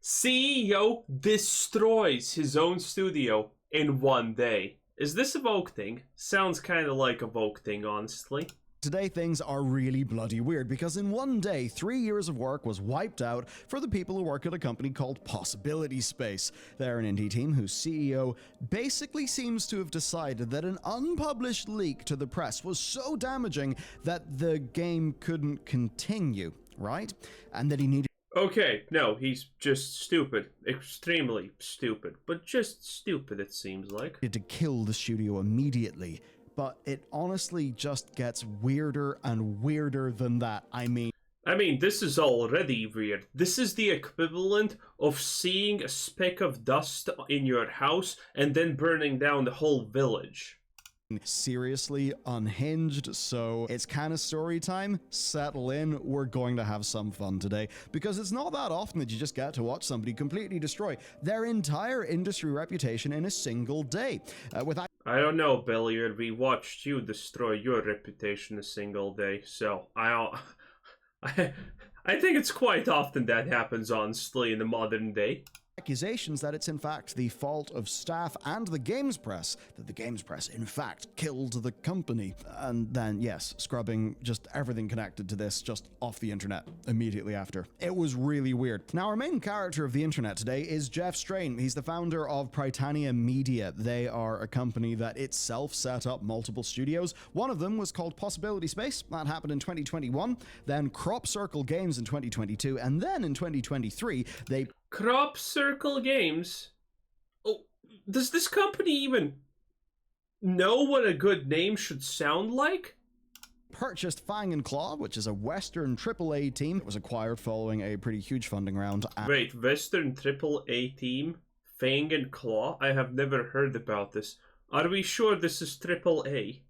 CEO destroys his own studio in one day. Is this a Vogue thing? Sounds kind of like a Vogue thing, honestly. Today things are really bloody weird because in one day, 3 years of work was wiped out for the people who work at a company called Possibility Space. They're an indie team whose CEO basically seems to have decided that an unpublished leak to the press was so damaging that the game couldn't continue, right? And that he needed Okay, no, he's just stupid. Extremely stupid. But just stupid, it seems like. to kill the studio immediately. But it honestly just gets weirder and weirder than that. I mean, this is already weird. This is the equivalent of seeing a speck of dust in your house and then burning down the whole village. seriously unhinged, so it's kind of story time. Settle in, we're going to have some fun today, because it's not that often that you just get to watch somebody completely destroy their entire industry reputation in a single day. I don't know, Billiard. We watched you destroy your reputation a single day, so I think it's quite often that happens, honestly, in the modern day. Accusations that it's in fact the fault of staff and the games press, that the games press in fact killed the company. And then, yes, scrubbing just everything connected to this just off the internet immediately after. It was really weird. Now, our main character of the internet today is Jeff Strain. He's the founder of Prytania Media. They are a company that itself set up multiple studios. One of them was called Possibility Space. That happened in 2021. Then Crop Circle Games in 2022. And then in 2023, they... Crop Circle Games? Oh, does this company even know what a good name should sound like? Purchased Fang and Claw, which is a Western AAA team. It was acquired following a pretty huge funding round. Wait, Western AAA team? Fang and Claw? I have never heard about this. Are we sure this is AAA?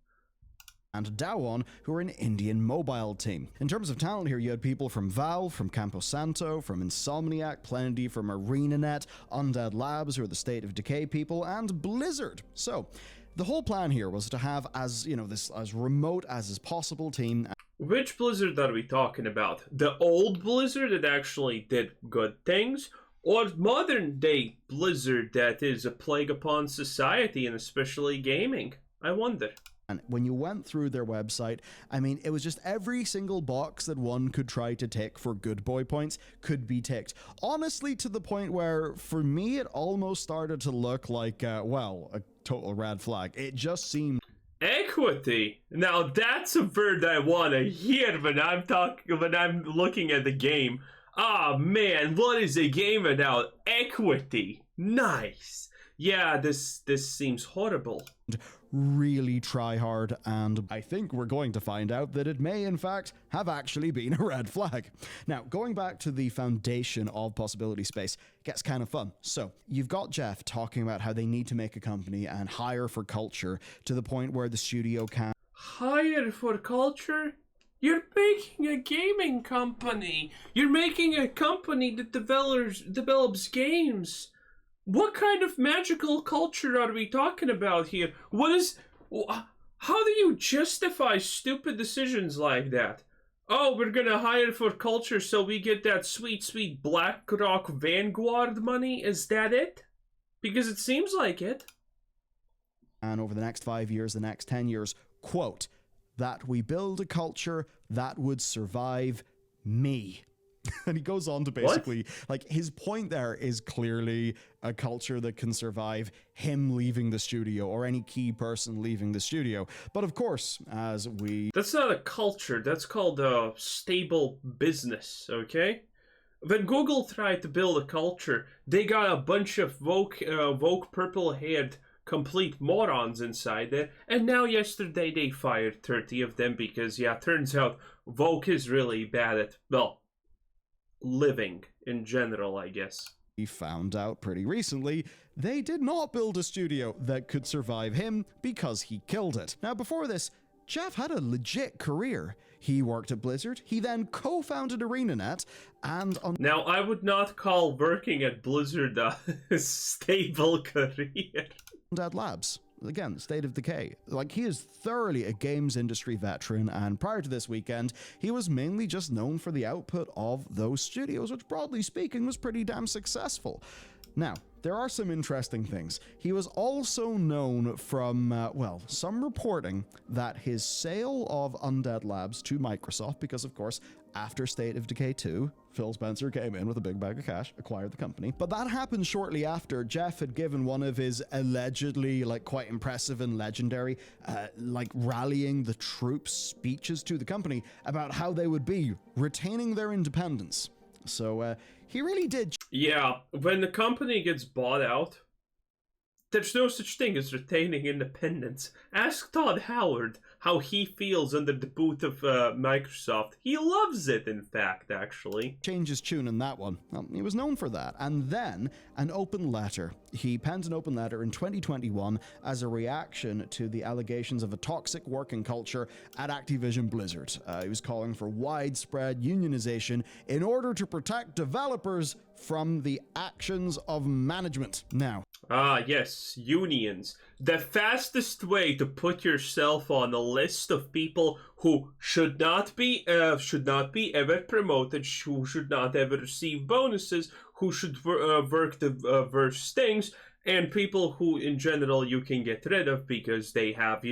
And Dawon, who are an Indian mobile team. In terms of talent here, you had people from Valve, from Camposanto, from Insomniac, plenty from ArenaNet, Undead Labs, who are the State of Decay people, and Blizzard. So, the whole plan here was to have this as remote as is possible team. Which Blizzard are we talking about? The old Blizzard that actually did good things? Or modern day Blizzard that is a plague upon society and especially gaming? I wonder. And when you went through their website, it was just every single box that one could try to tick for good boy points could be ticked. Honestly, to the point where, for me, it almost started to look like, a total red flag. It just seemed... Equity. Now that's a word I want to hear when I'm looking at the game. Ah, man, what is a game without equity? Nice. Yeah, this seems horrible. Really try hard, and I think we're going to find out that it may in fact have actually been a red flag. Now, going back to the foundation of Possibility Space, gets kind of fun. So, you've got Jeff talking about how they need to make a company and hire for culture to the point where the studio can... Hire for culture? You're making a gaming company! You're making a company that develops games! What kind of magical culture are we talking about here? How do you justify stupid decisions like that? Oh, we're gonna hire for culture so we get that sweet, sweet BlackRock Vanguard money? Is that it? Because it seems like it. And over the next 5 years, the next 10 years, quote, that we build a culture that would survive me. And he goes on to basically, his point there is clearly a culture that can survive him leaving the studio or any key person leaving the studio. But of course, That's not a culture, that's called a stable business, okay? When Google tried to build a culture, they got a bunch of woke purple-haired complete morons inside there, and now yesterday they fired 30 of them because, turns out woke is really bad at, living in general, I guess. We found out pretty recently they did not build a studio that could survive him because he killed it. Now, before this, Jeff had a legit career. He worked at Blizzard, he then co-founded ArenaNet, and Now, I would not call working at Blizzard a stable career. Undead Labs. again, State of Decay. Like, he is thoroughly a games industry veteran, and prior to this weekend, he was mainly just known for the output of those studios, which broadly speaking was pretty damn successful. Now, there are some interesting things. He was also known from, well, some reporting that his sale of Undead Labs to Microsoft, because of course, after State of Decay 2, Phil Spencer came in with a big bag of cash, acquired the company. But that happened shortly after Jeff had given one of his allegedly, like, quite impressive and legendary, like, rallying the troops speeches to the company about how they would be retaining their independence. So, he really did. Yeah, when the company gets bought out, there's no such thing as retaining independence. Ask Todd Howard how he feels under the boot of Microsoft. He loves it, in fact, actually. Change his tune in that one. Well, he was known for that. And then an open letter. He penned an open letter in 2021 as a reaction to the allegations of a toxic working culture at Activision Blizzard. He was calling for widespread unionization in order to protect developers from the actions of management. Now, yes, unions. The fastest way to put yourself on a list of people who should not be ever promoted, who should not ever receive bonuses, who should work the worst things, and people who, in general, you can get rid of because they have,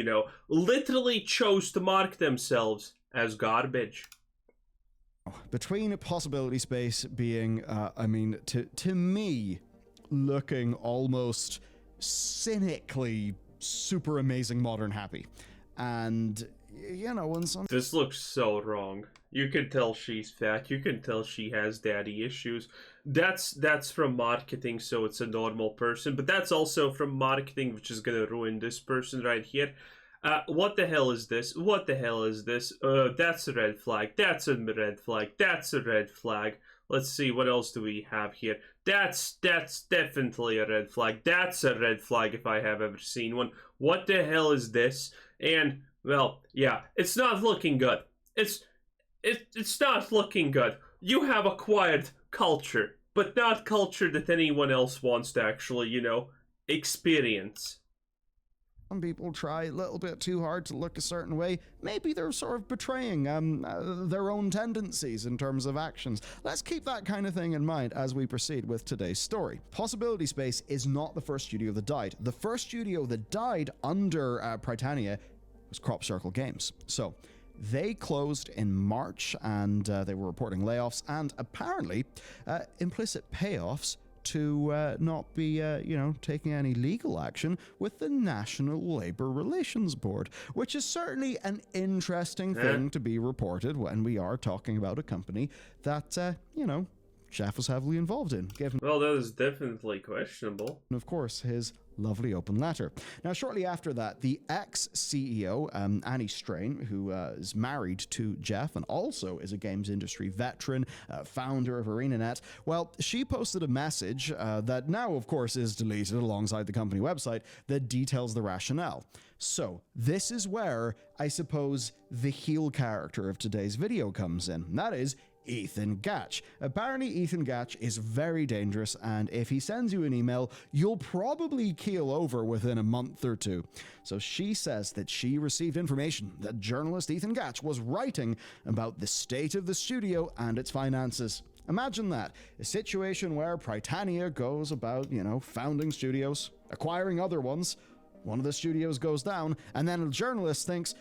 literally chose to mark themselves as garbage. Between Possibility Space being, to me, looking almost cynically super amazing modern happy, and when some this looks so wrong. You can tell she's fat, you can tell she has daddy issues. That's from marketing, so it's a normal person, but that's also from marketing, which is gonna ruin this person right here. What the hell is this? What the hell is this? That's a red flag. That's a red flag. That's a red flag. Let's see, what else do we have here? That's definitely a red flag. That's a red flag if I have ever seen one. What the hell is this? And, well, yeah, it's not looking good. It's not looking good. You have acquired culture, but not culture that anyone else wants to actually, experience. Some people try a little bit too hard to look a certain way. Maybe they're sort of betraying their own tendencies in terms of actions. Let's keep that kind of thing in mind as we proceed with today's story. Possibility Space is not the first studio that died. The first studio that died under Prytania was Crop Circle Games. So they closed in March, and they were reporting layoffs and apparently implicit payoffs to not be, taking any legal action with the National Labor Relations Board, which is certainly an interesting thing to be reported when we are talking about a company that, Jeff was heavily involved in. Well, that is definitely questionable. And of course, his lovely open letter. Now, shortly after that, the ex-CEO, Annie Strain, who is married to Jeff and also is a games industry veteran, founder of ArenaNet, well, she posted a message that now, of course, is deleted alongside the company website that details the rationale. So, this is where, I suppose, the heel character of today's video comes in. And that is Ethan Gatch. Apparently, Ethan Gatch is very dangerous, and if he sends you an email, you'll probably keel over within a month or two. So she says that she received information that journalist Ethan Gatch was writing about the state of the studio and its finances. Imagine that, a situation where Prytania goes about, founding studios, acquiring other ones, one of the studios goes down, and then a journalist thinks,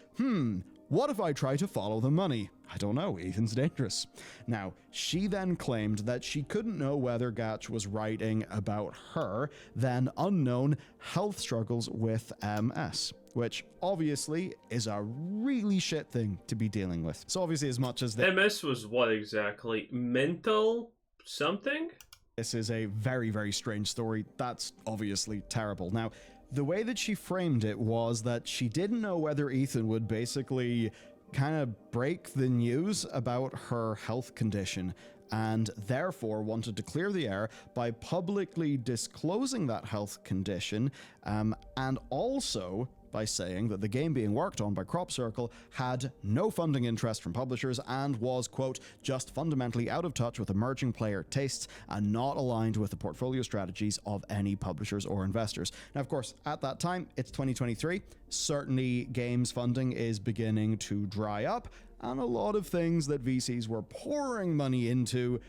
what if I try to follow the money? I don't know, Ethan's dangerous. Now, she then claimed that she couldn't know whether Gatch was writing about her then unknown health struggles with MS, which obviously is a really shit thing to be dealing with. So obviously, as much as MS was what exactly? Mental something? This is a very, very strange story. That's obviously terrible. Now, the way that she framed it was that she didn't know whether Ethan would basically kind of break the news about her health condition and therefore wanted to clear the air by publicly disclosing that health condition, and also by saying that the game being worked on by Crop Circle had no funding interest from publishers and was, quote, just fundamentally out of touch with emerging player tastes and not aligned with the portfolio strategies of any publishers or investors. Now, of course, at that time, it's 2023. Certainly, games funding is beginning to dry up, and a lot of things that VCs were pouring money into,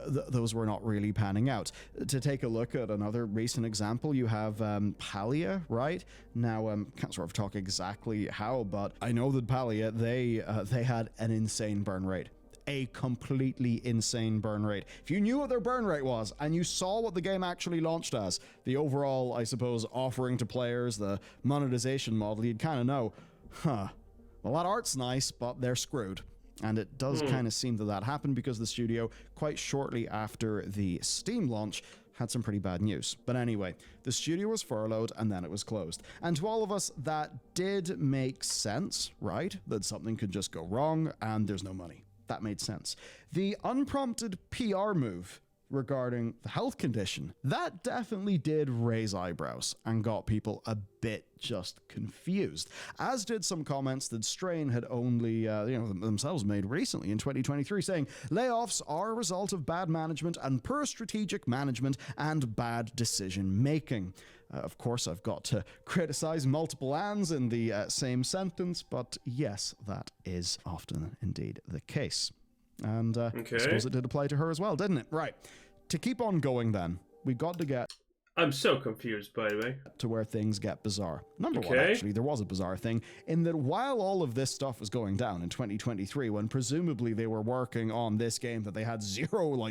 those were not really panning out. To take a look at another recent example, you have Palia, right? Now, can't sort of talk exactly how, but I know that Palia, they had an insane burn rate. A completely insane burn rate. If you knew what their burn rate was and you saw what the game actually launched as, the overall, I suppose, offering to players, the monetization model, you'd kind of know, well, that art's nice, but they're screwed. And it does kind of seem that happened because the studio, quite shortly after the Steam launch, had some pretty bad news. But anyway, the studio was furloughed and then it was closed. And to all of us, that did make sense, right? That something could just go wrong and there's no money. That made sense. The unprompted PR move regarding the health condition, that definitely did raise eyebrows and got people a bit just confused, as did some comments that Strain had only themselves made recently in 2023, saying layoffs are a result of bad management and poor strategic management and bad decision making. Of course, I've got to criticize multiple ands in the same sentence, but yes, that is often indeed the case. And I suppose it did apply to her as well, didn't it? Right. To keep on going then, we got to get... I'm so confused, by the way. ...to where things get bizarre. Number one, actually, there was a bizarre thing, in that while all of this stuff was going down in 2023, when presumably they were working on this game that they had zero,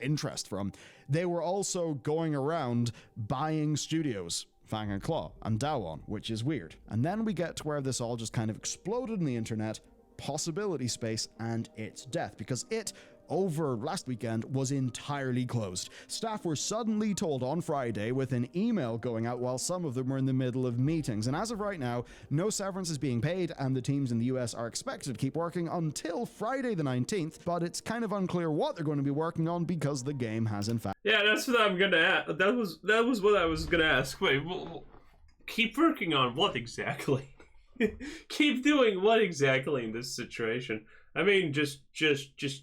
interest from, they were also going around buying studios, Fang and Claw, and Dawon, which is weird. And then we get to where this all just kind of exploded in the internet, possibility space, and its death, because it, over last weekend, was entirely closed. Staff were suddenly told on Friday with an email going out while some of them were in the middle of meetings. And as of right now, no severance is being paid and the teams in the US are expected to keep working until Friday the 19th, but it's kind of unclear what they're going to be working on because the game has in fact... Yeah, that's what I'm gonna ask. That was what I was gonna ask. Wait, keep working on what exactly? Keep doing what exactly in this situation? I mean, just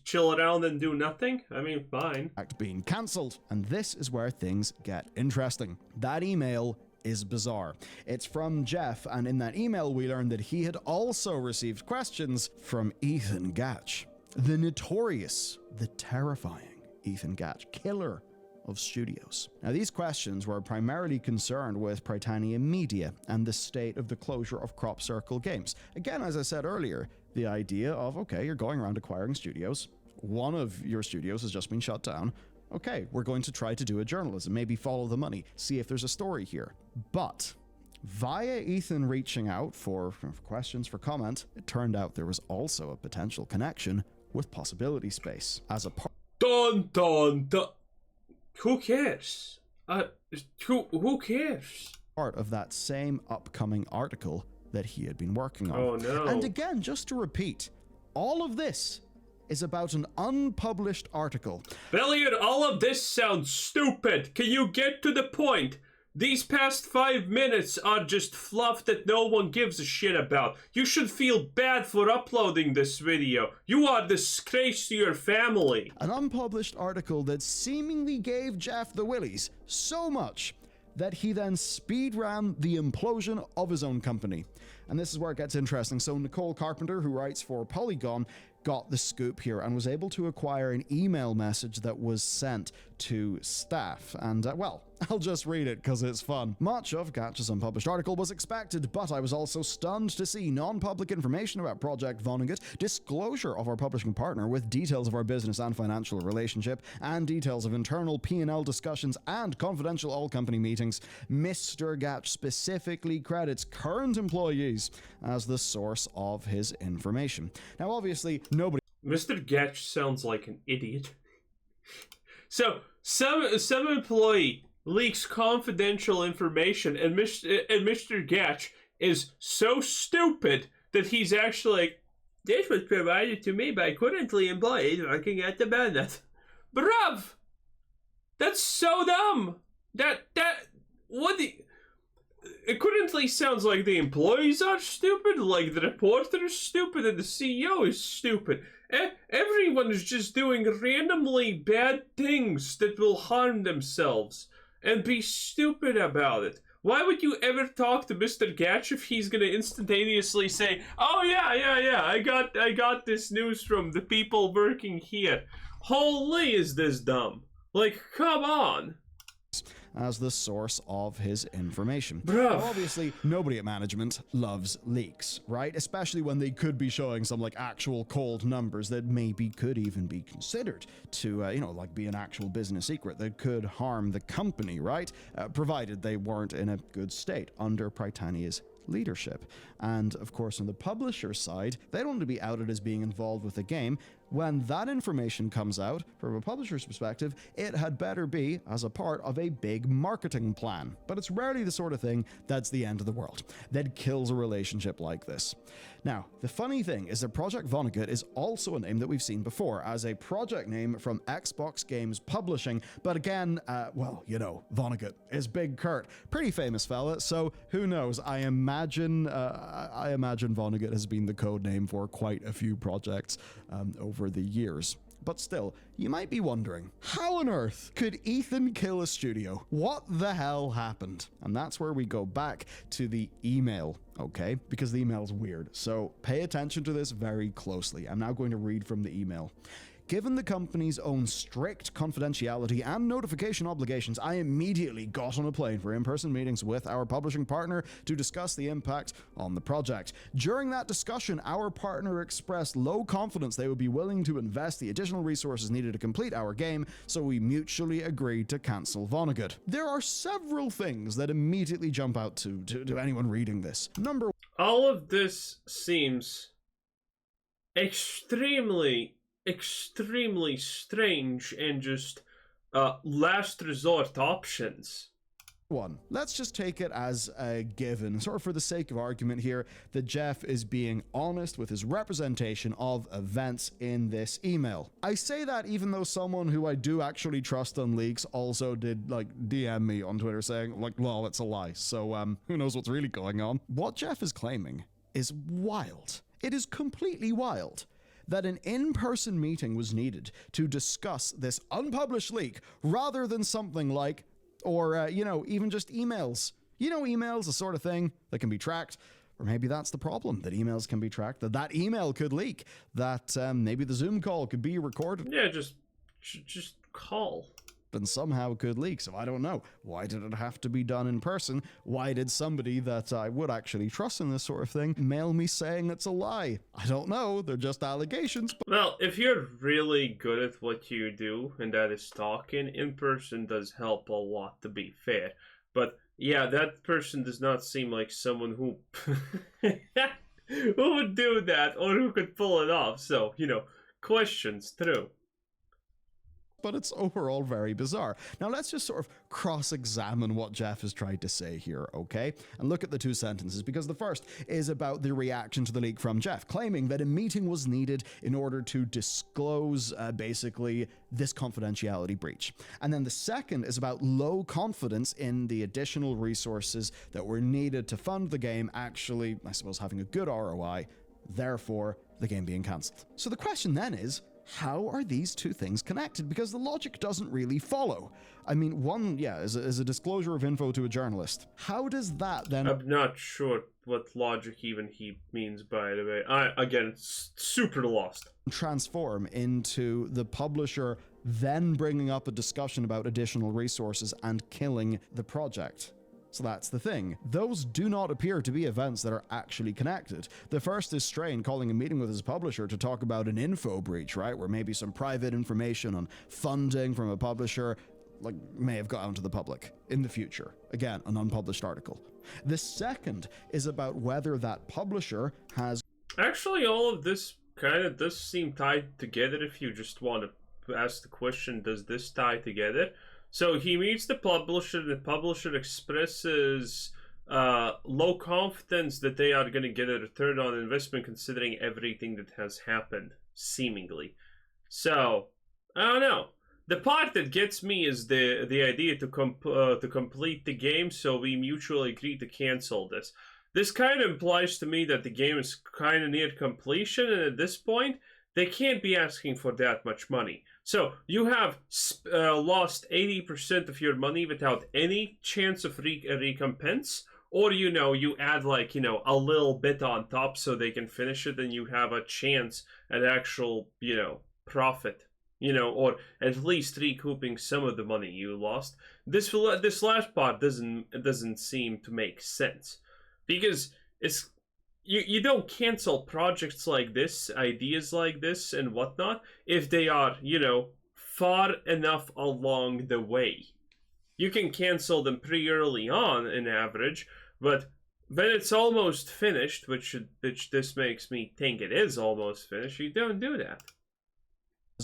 chill around and do nothing? I mean, fine. Being cancelled. And this is where things get interesting. That email is bizarre. It's from Jeff, and in that email we learned that he had also received questions from Ethan Gatch. The notorious, the terrifying Ethan Gatch, killer of studios. Now, these questions were primarily concerned with Prytania Media and the state of the closure of Crop Circle Games. Again, as I said earlier, the idea of, okay, you're going around acquiring studios. One of your studios has just been shut down. Okay, we're going to try to do a journalism, maybe follow the money, see if there's a story here. But via Ethan reaching out for questions, for comment, it turned out there was also a potential connection with Possibility Space. As a part... Dun dun dun. Who cares? Who cares? Part of that same upcoming article that he had been working on. Oh no. And again, just to repeat, all of this is about an unpublished article. Elliot, all of this sounds stupid. Can you get to the point? These past 5 minutes are just fluff that no one gives a shit about. You should feel bad for uploading this video. You are a disgrace to your family. An unpublished article that seemingly gave Jeff the willies so much that he then speed ran the implosion of his own company. And this is where it gets interesting. So Nicole Carpenter, who writes for Polygon, got the scoop here and was able to acquire an email message that was sent to staff. And, well, I'll just read it because it's fun. Much of Gatch's unpublished article was expected, but I was also stunned to see non-public information about Project Vonnegut, disclosure of our publishing partner with details of our business and financial relationship, and details of internal P&L discussions and confidential all-company meetings. Mr. Gatch specifically credits current employees as the source of his information. Now, obviously, nobody... Mr. Gatch sounds like an idiot. So, some employee leaks confidential information, and Mr. Gatch is so stupid that he's actually like, this was provided to me by currently employees working at the Bennett. Bruv! That's so dumb! What the... It currently sounds like the employees are stupid, like the reporter is stupid, and the CEO is stupid. Everyone is just doing randomly bad things that will harm themselves and be stupid about it. Why would you ever talk to Mr. Gatch if he's gonna instantaneously say, "Oh yeah, I got this news from the people working here." Holy, is this dumb? Like, come on. As the source of his information. Bruh. Now, obviously, nobody at management loves leaks, right? Especially when they could be showing some like actual cold numbers that maybe could even be considered to, like be an actual business secret that could harm the company, right? Provided they weren't in a good state under Prytania's leadership. And of course, on the publisher side, they don't want to be outed as being involved with the game. When that information comes out, from a publisher's perspective, it had better be as a part of a big marketing plan. But it's rarely the sort of thing that's the end of the world, that kills a relationship like this. Now, the funny thing is that Project Vonnegut is also a name that we've seen before as a project name from Xbox Games Publishing. But again, Vonnegut is Big Kurt. Pretty famous fella, so who knows? I imagine Vonnegut has been the code name for quite a few projects over the years. But still, you might be wondering, how on earth could Ethan kill a studio? What the hell happened? And that's where we go back to the email, okay? Because the email's weird, so pay attention to this very closely. I'm now going to read from the email. Given the company's own strict confidentiality and notification obligations, I immediately got on a plane for in-person meetings with our publishing partner to discuss the impact on the project. During that discussion, our partner expressed low confidence they would be willing to invest the additional resources needed to complete our game, so we mutually agreed to cancel Vonnegut. There are several things that immediately jump out to anyone reading this. Number one. All of this seems extremely strange and just last resort options. Let's just take it as a given, sort of for the sake of argument here, that Jeff is being honest with his representation of events in this email. I say that even though someone who I do actually trust on leaks also did DM me on Twitter saying lol, it's a lie. So who knows what's really going on. What Jeff is claiming is wild. It is completely wild that an in-person meeting was needed to discuss this unpublished leak rather than something like, or, even just emails. Emails, the sort of thing that can be tracked. Or maybe that's the problem, that emails can be tracked, that email could leak, that maybe the Zoom call could be recorded. Yeah, just call. And somehow could leak, so I don't know. Why did it have to be done in person? Why did somebody that I would actually trust in this sort of thing mail me saying it's a lie? I don't know, they're just allegations. Well, if you're really good at what you do, and that is talking, in person does help a lot, to be fair. But yeah, that person does not seem like someone who who would do that or who could pull it off, so, questions through. But it's overall very bizarre. Now let's just sort of cross-examine what Jeff has tried to say here, okay? And look at the two sentences, because the first is about the reaction to the leak from Jeff, claiming that a meeting was needed in order to disclose, basically, this confidentiality breach. And then the second is about low confidence in the additional resources that were needed to fund the game actually, I suppose, having a good ROI, therefore the game being cancelled. So the question then is, how are these two things connected? Because the logic doesn't really follow. I mean, one, is a disclosure of info to a journalist. How does that then... I'm not sure what logic even he means, by the way. Again, super lost. ...transform into the publisher then bringing up a discussion about additional resources and killing the project. So that's the thing. Those do not appear to be events that are actually connected. The first is Strain calling a meeting with his publisher to talk about an info breach, right? Where maybe some private information on funding from a publisher may have got out to the public in the future. Again, an unpublished article. The second is about whether that publisher has... Actually, all of this kind of does seem tied together if you just want to ask the question, does this tie together? So he meets the publisher expresses low confidence that they are going to get a return on investment considering everything that has happened, seemingly. So, I don't know. The part that gets me is the idea to complete the game, so we mutually agree to cancel this. This kind of implies to me that the game is kind of near completion, and at this point, they can't be asking for that much money. So you have lost 80% of your money without any chance of recompense, or you add like a little bit on top so they can finish it, and you have a chance at actual profit. Or at least recouping some of the money you lost. This last part doesn't seem to make sense, because it's you don't cancel projects like this, ideas like this, and whatnot if they are far enough along the way. You can cancel them pretty early on, in average, but when it's almost finished, which this makes me think it is almost finished, you don't do that.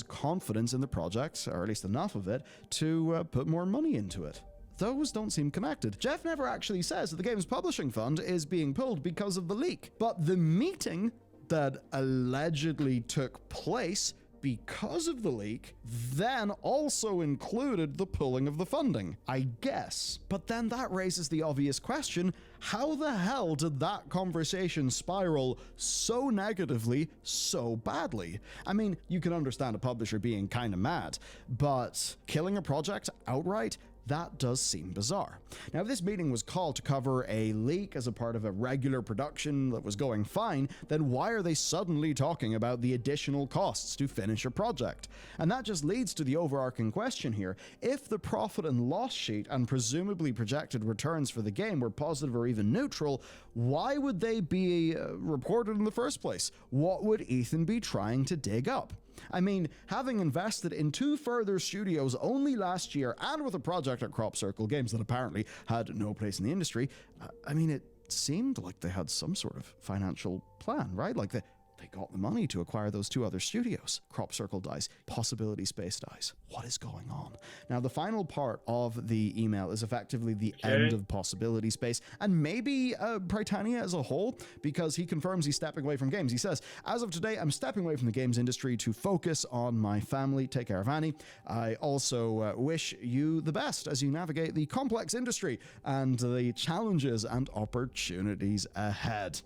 Confidence in the project, or at least enough of it, to put more money into it. Those don't seem connected. Jeff never actually says that the game's publishing fund is being pulled because of the leak, but the meeting that allegedly took place because of the leak then also included the pulling of the funding, I guess. But then that raises the obvious question: how the hell did that conversation spiral so negatively, so badly? I mean, you can understand a publisher being kind of mad, but killing a project outright? That does seem bizarre. Now, if this meeting was called to cover a leak as a part of a regular production that was going fine, then why are they suddenly talking about the additional costs to finish a project? And that just leads to the overarching question here. If the profit and loss sheet and presumably projected returns for the game were positive or even neutral, why would they be reported in the first place? What would Ethan be trying to dig up? I mean, having invested in 2 further studios only last year, and with a project at Crop Circle Games that apparently had no place in the industry, I mean, it seemed like they had some sort of financial plan, right? Like they got the money to acquire those 2 other studios. Crop Circle dies. Possibility Space dies. What is going on? Now, the final part of the email is effectively the end of Possibility Space, and maybe Britannia as a whole, because he confirms he's stepping away from games. He says, "As of today, I'm stepping away from the games industry to focus on my family. Take care of Annie. I also wish you the best as you navigate the complex industry and the challenges and opportunities ahead."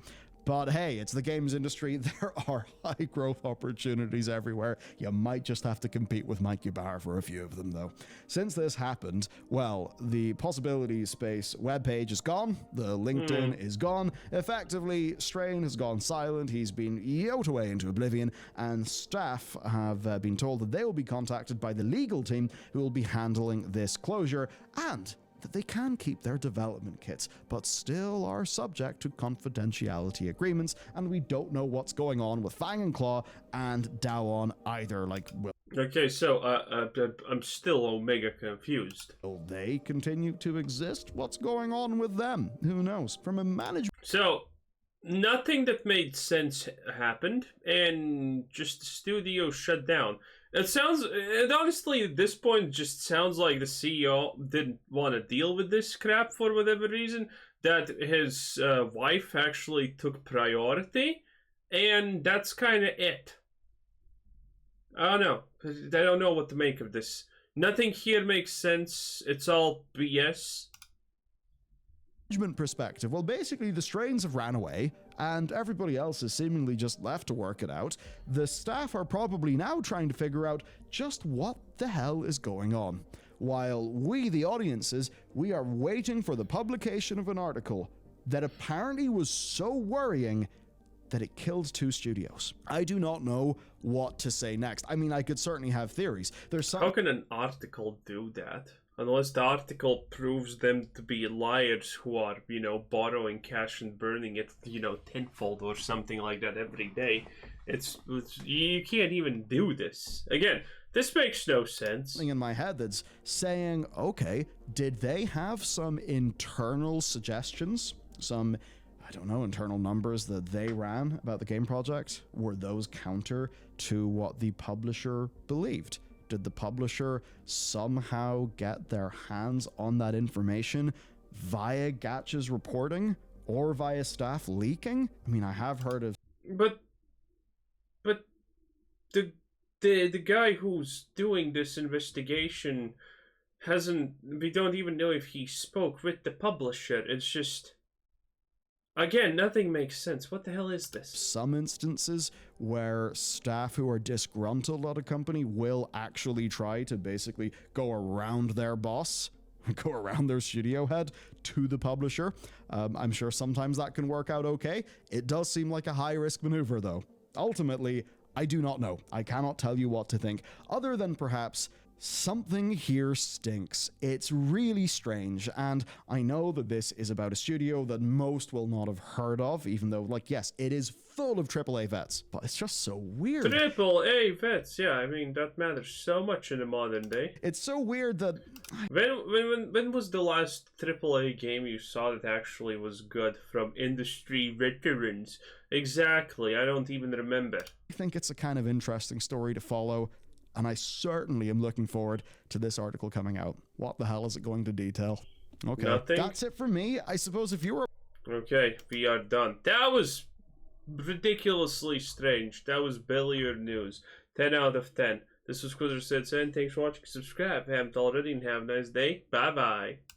But hey, it's the games industry. There are high growth opportunities everywhere. You might just have to compete with Mike Ybarra for a few of them, though. Since this happened, well, the Possibility Space webpage is gone. The LinkedIn is gone. Effectively, Strain has gone silent. He's been yoked away into oblivion, and staff have been told that they will be contacted by the legal team who will be handling this closure, and that they can keep their development kits, but still are subject to confidentiality agreements, and we don't know what's going on with Fang and Claw and Dawon either. Okay, so I'm still omega confused. Will they continue to exist? What's going on with them? Who knows? From a management... So, nothing that made sense happened, and just the studio shut down. It honestly, at this point, just sounds like the CEO didn't want to deal with this crap for whatever reason, that his wife actually took priority, and that's kind of it. I don't know. I don't know what to make of this. Nothing here makes sense. It's all BS. Perspective, well, basically the Strains have ran away and everybody else is seemingly just left to work it out. The staff are probably now trying to figure out just what the hell is going on, while we, the audiences, we are waiting for the publication of an article that apparently was so worrying that it killed 2 studios. I do not know what to say next. I mean, I could certainly have theories. How can an article do that? Unless the article proves them to be liars who are, borrowing cash and burning it, tenfold or something like that every day. It's you can't even do this. Again, this makes no sense. In my head that's saying, okay, did they have some internal suggestions? Some, I don't know, internal numbers that they ran about the game project? Were those counter to what the publisher believed? Did the publisher somehow get their hands on that information via Gatch's reporting or via staff leaking? I mean, I have heard of... But the guy who's doing this investigation hasn't. We don't even know if he spoke with the publisher. It's just. Again, nothing makes sense. What the hell is this? Some instances where staff who are disgruntled at a company will actually try to basically go around their boss, go around their studio head to the publisher. I'm sure sometimes that can work out okay. It does seem like a high-risk maneuver, though. Ultimately, I do not know. I cannot tell you what to think, other than perhaps something here stinks. It's really strange, and I know that this is about a studio that most will not have heard of, even though, like, yes, it is full of AAA vets, but it's just so weird. AAA vets, yeah, I mean, that matters so much in the modern day. It's so weird that... When was the last AAA game you saw that actually was good from industry veterans? Exactly, I don't even remember. I think it's a kind of interesting story to follow, and I certainly am looking forward to this article coming out. What the hell is it going to detail? Okay, Nothing? That's it for me. I suppose if you were... Okay, we are done. That was ridiculously strange. That was billiard news. 10 out of 10. This was Quizzer Said, thanks for watching. Subscribe if you haven't already, and have a nice day. Bye-bye.